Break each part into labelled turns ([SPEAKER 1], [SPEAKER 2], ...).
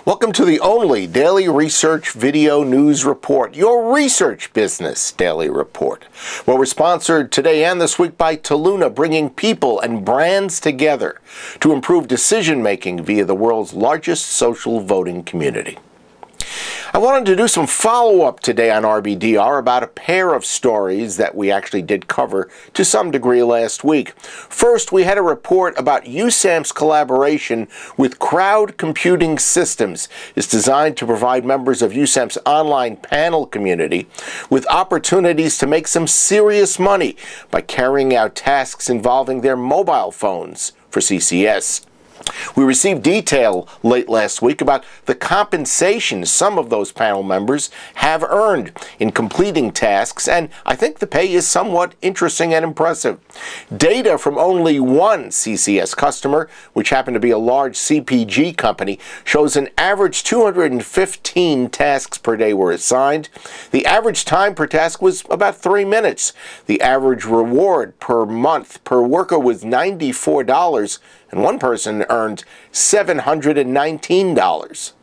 [SPEAKER 1] Welcome to the only daily research video news report, your research business daily report. Well, we're sponsored today and this week by Lederer, bringing people and brands together to improve decision-making via the world's largest social voting community. I wanted to do some follow-up today on RBDR about a pair of stories that we actually did cover to some degree last week. First, we had a report about uSamp's collaboration with CrowdComputing Systems. It's designed to provide members of uSamp's online panel community with opportunities to make some serious money by carrying out tasks involving their mobile phones for CCS. We received detail late last week about the compensation some of those panel members have earned in completing tasks, and I think the pay is somewhat interesting and impressive. Data from only one CCS customer, which happened to be a large CPG company, shows an average 215 tasks per day were assigned. The average time per task was about 3 minutes. The average reward per month per worker was $94, and one person earned $719.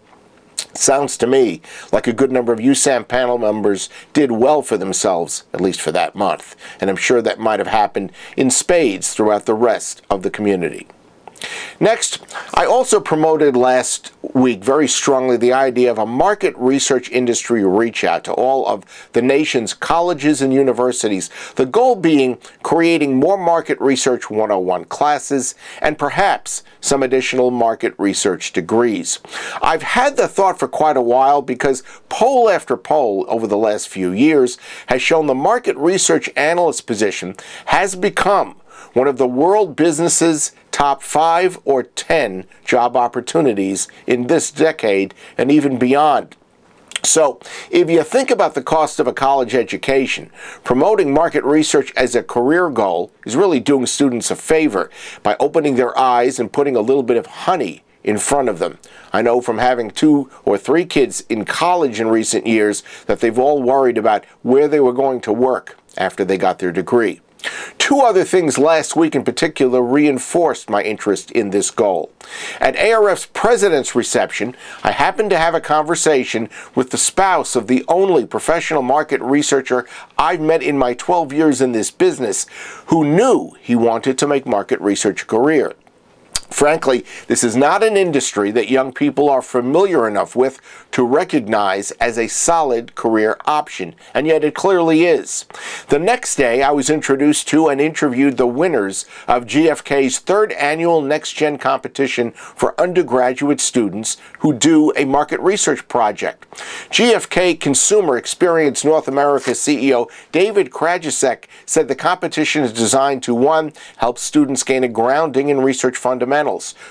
[SPEAKER 1] Sounds to me like a good number of uSamp panel members did well for themselves, at least for that month. And I'm sure that might have happened in spades throughout the rest of the community. Next, I also promoted last week very strongly the idea of a market research industry reach out to all of the nation's colleges and universities, the goal being creating more market research 101 classes and perhaps some additional market research degrees. I've had the thought for quite a while because poll after poll over the last few years has shown the market research analyst position has become one of the world business's top 5 or 10 job opportunities in this decade and even beyond. So, if you think about the cost of a college education, promoting market research as a career goal is really doing students a favor by opening their eyes and putting a little bit of honey in front of them. I know from having 2 or 3 kids in college in recent years that they've all worried about where they were going to work after they got their degree. 2 other things last week in particular reinforced my interest in this goal. At ARF's President's Reception, I happened to have a conversation with the spouse of the only professional market researcher I've met in my 12 years in this business who knew he wanted to make market research a career. Frankly, this is not an industry that young people are familiar enough with to recognize as a solid career option, and yet it clearly is. The next day, I was introduced to and interviewed the winners of GFK's 3rd annual Next Gen Competition for undergraduate students who do a market research project. GFK Consumer Experience North America CEO David Krajicek said the competition is designed to 1. Help students gain a grounding in research fundamentals,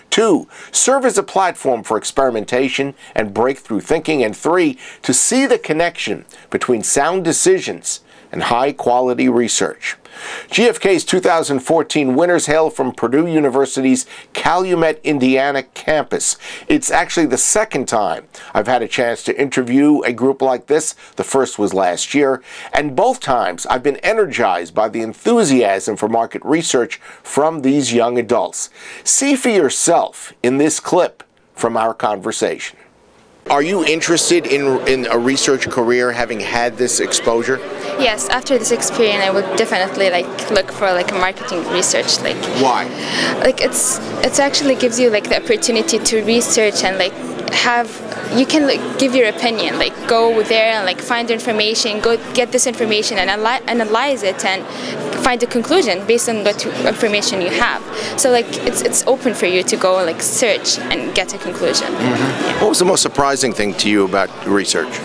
[SPEAKER 1] 2. Serve as a platform for experimentation and breakthrough thinking, and 3. To see the connection between sound decisions and high-quality research. GFK's 2014 winners hail from Purdue University's Calumet, Indiana campus. It's actually the 2nd time I've had a chance to interview a group like this. The first was last year, and both times I've been energized by the enthusiasm for market research from these young adults. See for yourself in this clip from our conversation. Are you interested in a research career having had this exposure?
[SPEAKER 2] Yes, after this experience I would definitely look for a marketing research.
[SPEAKER 1] Why?
[SPEAKER 2] It's actually gives you the opportunity to research and you can give your opinion, go there and find information, go get this information and analyze it and find a conclusion based on what information you have. So it's open for you to go search and get a conclusion. Yeah.
[SPEAKER 1] What was the most surprising thing to you about research?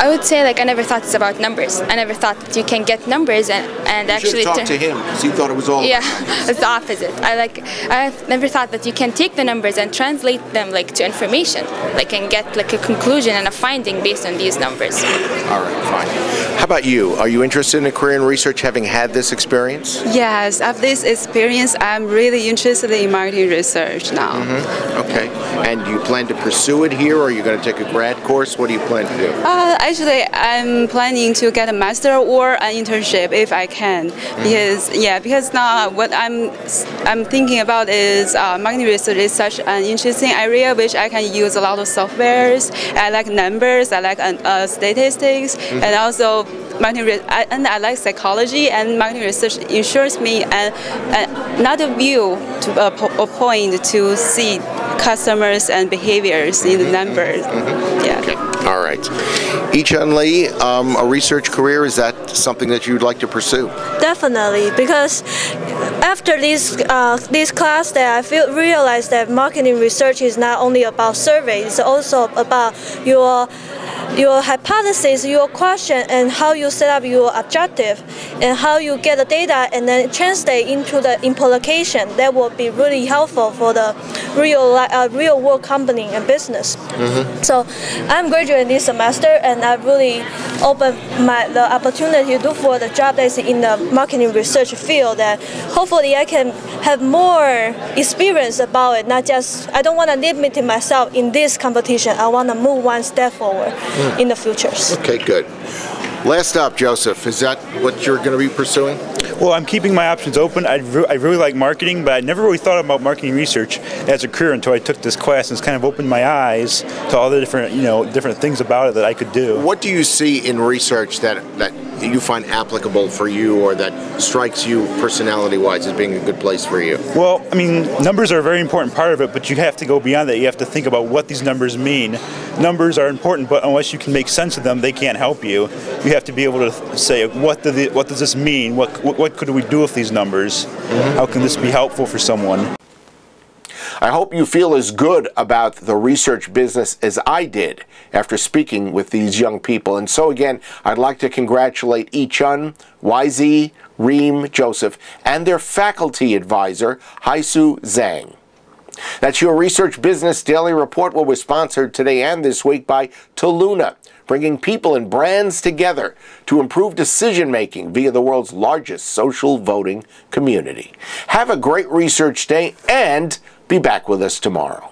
[SPEAKER 2] I would say I never thought it's about numbers. I never thought that you can get numbers and actually
[SPEAKER 1] talk to him because he thought it was all.
[SPEAKER 2] Yeah, it's the opposite. I never thought that you can take the numbers and translate them to information, and get a conclusion and a finding based on these numbers.
[SPEAKER 1] All right, fine. How about you? Are you interested in a career in research having had this experience? experience?
[SPEAKER 3] Yes, after this experience, I'm really interested in marketing research now.
[SPEAKER 1] Okay. And do you plan to pursue it here, or are you going to take a grad course? What do you plan to do?
[SPEAKER 3] Actually, I'm planning to get a master or an internship if I can, because now what I'm thinking about is marketing research is such an interesting area which I can use a lot of softwares. I like numbers, I like statistics, and also and I like psychology, and marketing research ensures me another view to a point to see customers and behaviors in the numbers. Yeah.
[SPEAKER 1] Okay. All right. Yi-Chun Lee, a research career, is that something that you'd like to pursue?
[SPEAKER 4] Definitely, because after this class, that I realized that marketing research is not only about surveys, it's also about your hypothesis, your question, and how you set up your objective, and how you get the data and then translate into the implication. That will be really helpful for the real world company and business. So I'm graduating this semester, and I really opened the opportunity to look for the job that's in the marketing research field, that hopefully I can have more experience about it. Not just, I don't want to limit myself in this competition. I want to move one step forward in the futures.
[SPEAKER 1] Okay, good. Last up, Joseph, is that what you're going to be pursuing?
[SPEAKER 5] Well, I'm keeping my options open. I really like marketing, but I never really thought about marketing research as a career until I took this class, and it's kind of opened my eyes to all the different, different things about it that I could do.
[SPEAKER 1] What do you see in research that you find applicable for you, or that strikes you personality-wise as being a good place for you?
[SPEAKER 5] Well, I mean, numbers are a very important part of it, but you have to go beyond that. You have to think about what these numbers mean. Numbers are important, but unless you can make sense of them, they can't help you. You have to be able to say, what does this mean? What could we do with these numbers? How can this be helpful for someone?
[SPEAKER 1] I hope you feel as good about the research business as I did after speaking with these young people. And so again, I'd like to congratulate Yi-Chun, YZ, Reem, Joseph, and their faculty advisor, Haisu Zhang. That's your Research Business Daily Report. What was sponsored today and this week by Toluna, bringing people and brands together to improve decision-making via the world's largest social voting community. Have a great research day, and be back with us tomorrow.